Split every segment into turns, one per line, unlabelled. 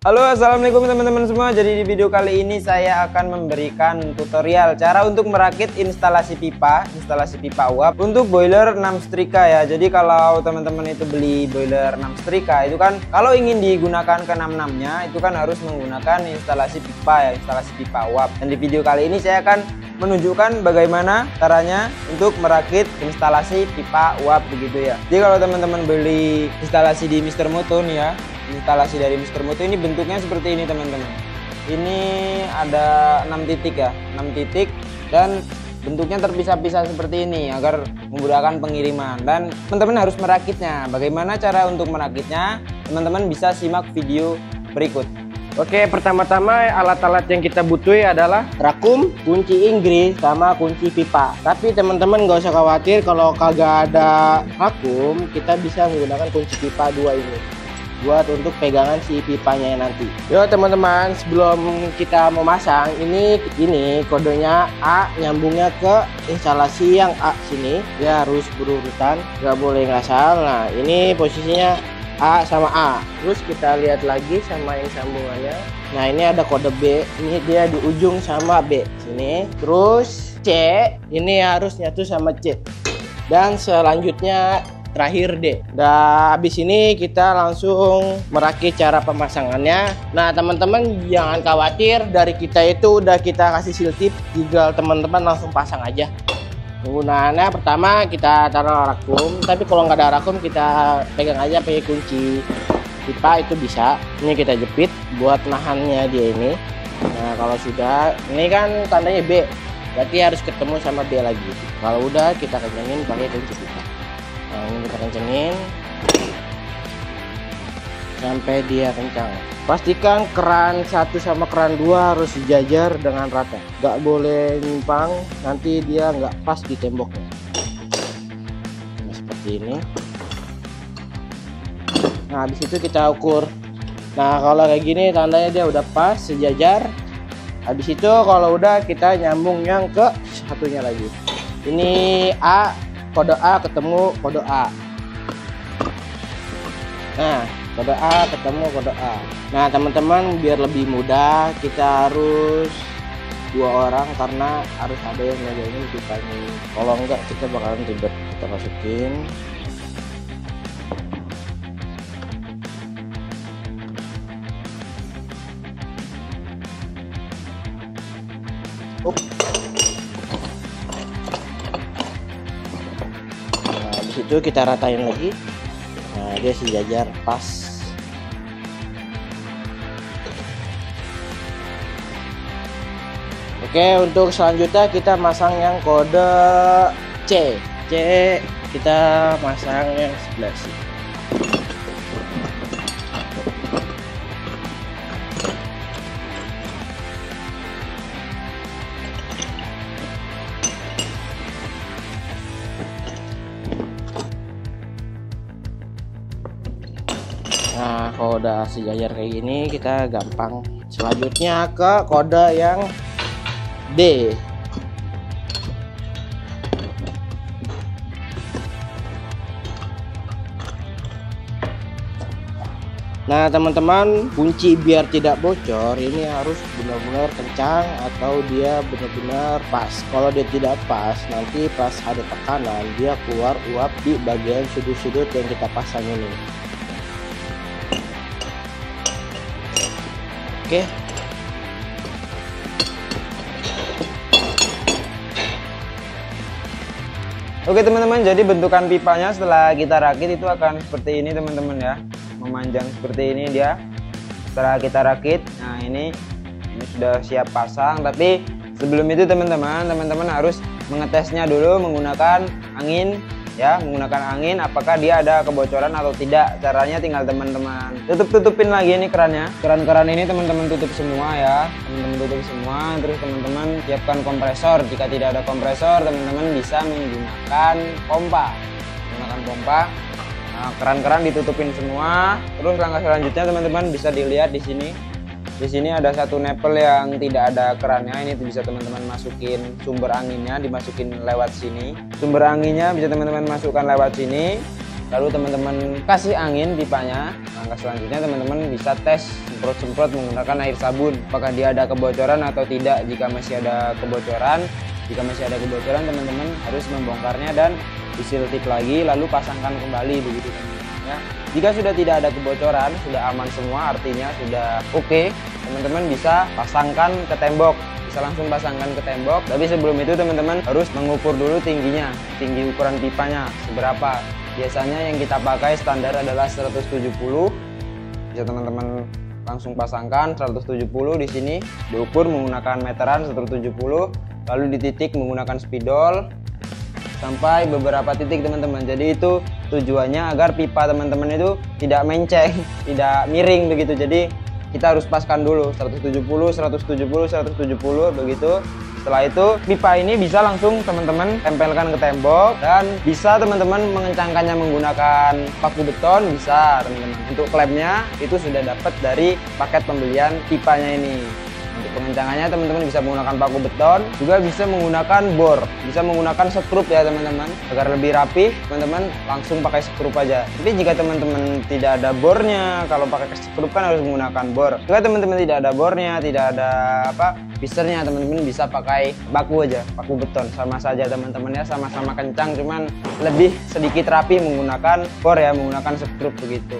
Halo, assalamualaikum teman-teman semua. Jadi di video kali ini saya akan memberikan tutorial cara untuk merakit instalasi pipa uap untuk boiler 6 setrika ya. Jadi kalau teman-teman itu beli boiler 6 setrika itu kan kalau ingin digunakan ke 66-nya itu kan harus menggunakan instalasi pipa uap. Dan di video kali ini saya akan menunjukkan bagaimana caranya untuk merakit instalasi pipa uap begitu ya. Jadi kalau teman-teman beli instalasi di Mr. Moto nih ya, instalasi dari Mr. Moto ini bentuknya seperti ini teman-teman. Ini ada 6 titik ya, 6 titik dan bentuknya terpisah-pisah seperti ini agar memudahkan pengiriman. Dan teman-teman harus merakitnya. Bagaimana cara untuk merakitnya? Teman-teman bisa simak video berikut.
Oke, pertama-tama alat-alat yang kita butuhi adalah rakum, kunci Inggris, sama kunci pipa. Tapi teman-teman nggak usah khawatir kalau kagak ada rakum, kita bisa menggunakan kunci pipa 2 ini buat untuk pegangan si pipanya nanti. Yo teman-teman, sebelum kita memasang ini kodenya A, nyambungnya ke instalasi yang A sini. Dia harus berurutan, nggak boleh ngasal. Nah ini posisinya A sama A. Terus kita lihat lagi sama yang sambungannya. Nah ini ada kode B, ini dia di ujung sama B sini. Terus C ini harus nyatu sama C. Dan selanjutnya terakhir D. Nah habis ini kita langsung merakit cara pemasangannya. Nah teman-teman jangan khawatir, dari kita itu udah kita kasih seal tip, tinggal teman-teman langsung pasang aja. Penggunaannya pertama kita taruh rakum, tapi kalau nggak ada rakum kita pegang aja pakai kunci pipa itu bisa. Ini kita jepit buat nahannya dia ini. Nah kalau sudah, ini kan tandanya B, berarti harus ketemu sama B lagi. Kalau udah kita kencengin pakai kunci pipa. Nah ini kita kencengin sampai dia kencang. Pastikan keran 1 sama keran 2 harus sejajar dengan rata, nggak boleh nyimpang, nanti dia nggak pas di temboknya. Nah, seperti ini. Nah habis itu kita ukur. Nah kalau kayak gini tandanya dia udah pas sejajar. Habis itu kalau udah kita nyambung yang ke satunya lagi. Ini A, kode A ketemu kode A. Nah kode A ketemu kode A. Nah teman-teman, biar lebih mudah kita harus 2 orang karena harus ada yang ngejagain pipanya. Kalau enggak kita bakalan ribet. Kita masukin. Nah habis itu kita ratain lagi. Nah dia sejajar pas. Oke, untuk selanjutnya kita masang yang kode C. Kita masang yang sebelah sini. Nah kalau udah sejajar kayak gini kita gampang. Selanjutnya ke kode yang D. Nah teman-teman, kunci biar tidak bocor ini harus benar-benar kencang atau dia benar-benar pas. Kalau dia tidak pas, nanti pas ada tekanan dia keluar uap di bagian sudut-sudut yang kita pasang ini. Oke.
Oke teman-teman, jadi bentukan pipanya setelah kita rakit itu akan seperti ini teman-teman ya, memanjang seperti ini dia setelah kita rakit. Nah ini sudah siap pasang, tapi sebelum itu teman-teman harus mengetesnya dulu menggunakan angin ya, menggunakan angin apakah dia ada kebocoran atau tidak. Caranya tinggal teman-teman tutupin lagi ini kerannya, keran ini teman-teman tutup semua ya, teman-teman tutup semua. Terus teman-teman siapkan kompresor. Jika tidak ada kompresor, teman-teman bisa menggunakan pompa. Nah, keran-keran ditutupin semua. Terus langkah selanjutnya teman-teman bisa dilihat di sini. Di sini ada satu nepel yang tidak ada kerannya. Ini bisa teman-teman masukin sumber anginnya, dimasukin lewat sini. Sumber anginnya bisa teman-teman masukkan lewat sini. Lalu teman-teman kasih angin pipanya. Langkah selanjutnya teman-teman bisa tes semprot-semprot menggunakan air sabun. Apakah dia ada kebocoran atau tidak? Jika masih ada kebocoran, teman-teman harus membongkarnya dan disiltip lagi lalu pasangkan kembali begitu teman-teman ya. Jika sudah tidak ada kebocoran, sudah aman semua, artinya sudah oke, teman-teman bisa pasangkan ke tembok. Bisa langsung pasangkan ke tembok, tapi sebelum itu teman-teman harus mengukur dulu tingginya, tinggi ukuran pipanya seberapa. Biasanya yang kita pakai standar adalah 170. Bisa teman-teman langsung pasangkan 170 di sini, diukur menggunakan meteran 170, lalu dititik menggunakan spidol sampai beberapa titik teman-teman. Jadi itu tujuannya agar pipa teman-teman itu tidak menceng, tidak miring begitu. Jadi kita harus paskan dulu 170 begitu. Setelah itu pipa ini bisa langsung teman-teman tempelkan ke tembok, dan bisa teman-teman mengencangkannya menggunakan paku beton, bisa teman-teman. Untuk klemnya itu sudah dapat dari paket pembelian pipanya ini. Untuk pengencangannya teman-teman bisa menggunakan paku beton, juga bisa menggunakan bor, bisa menggunakan skrup ya teman-teman. Agar lebih rapi, teman-teman langsung pakai skrup aja. Tapi jika teman-teman tidak ada bornya, kalau pakai skrup kan harus menggunakan bor. Jika teman-teman tidak ada bornya, tidak ada pisernya, teman-teman bisa pakai paku aja, paku beton. Sama saja teman-teman ya, sama-sama kencang, cuman lebih sedikit rapi menggunakan bor ya, menggunakan skrup begitu.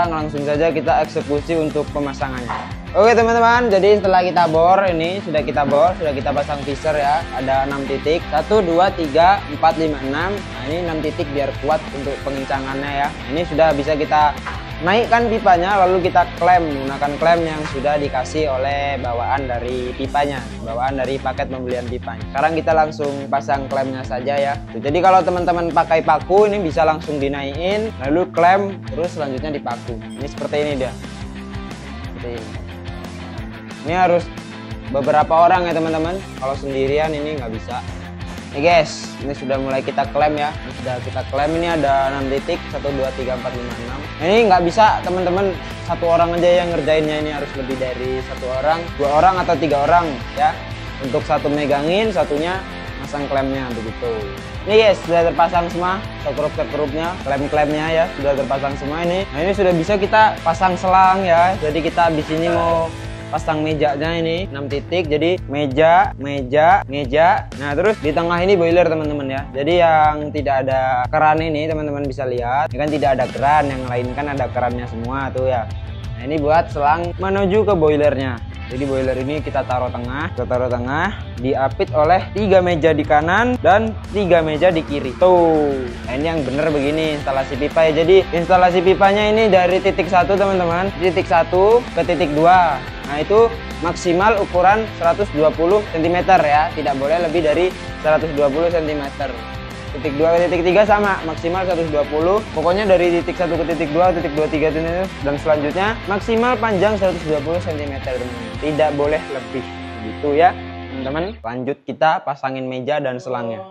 Langsung saja kita eksekusi untuk pemasangannya. Oke teman-teman, jadi setelah kita bor, ini sudah kita bor, sudah kita pasang piser ya. Ada 6 titik, 1, 2, 3, 4, 5, 6. Nah ini 6 titik biar kuat untuk pengencangannya ya. Ini sudah bisa kita naikkan pipanya, lalu kita klem menggunakan klem yang sudah dikasih oleh bawaan dari pipanya, bawaan dari paket pembelian pipanya. Sekarang kita langsung pasang klemnya saja ya. Jadi kalau teman-teman pakai paku, ini bisa langsung dinaikin, lalu klem, terus selanjutnya dipaku. Ini seperti ini dia, seperti ini. Ini harus beberapa orang ya teman-teman, kalau sendirian ini nggak bisa. Nih guys, ini sudah mulai kita klem ya. Ini sudah kita klem, ini ada 6 titik, 1, 2, 3, 4, 5, 6. Ini nggak bisa teman-teman satu orang aja yang ngerjainnya, ini harus lebih dari 1 orang, 2 orang atau 3 orang ya. Untuk satu megangin, satunya masang klemnya begitu. Ini guys, sudah terpasang semua sekrup-sekrupnya, klem-klemnya ya, sudah terpasang semua ini. Nah ini sudah bisa kita pasang selang ya. Jadi kita habis ini mau pasang mejanya ini 6 titik, jadi meja. Nah terus di tengah ini boiler teman-teman ya. Jadi yang tidak ada keran ini teman-teman bisa lihat, ini kan tidak ada keran, yang lain kan ada kerannya semua tuh ya. Nah ini buat selang menuju ke boilernya. Jadi boiler ini kita taruh tengah, diapit oleh 3 meja di kanan dan 3 meja di kiri. Tuh, nah ini yang bener begini instalasi pipa ya. Jadi instalasi pipanya ini dari titik 1 teman-teman, titik 1 ke titik 2. Nah itu maksimal ukuran 120 cm ya, tidak boleh lebih dari 120 cm. Titik 2 ke titik 3 sama, maksimal 120. Pokoknya dari titik 1 ke titik 2, titik 2, 3 dan selanjutnya maksimal panjang 120 cm teman-teman. Tidak boleh lebih gitu ya teman-teman. Lanjut kita pasangin meja dan selangnya.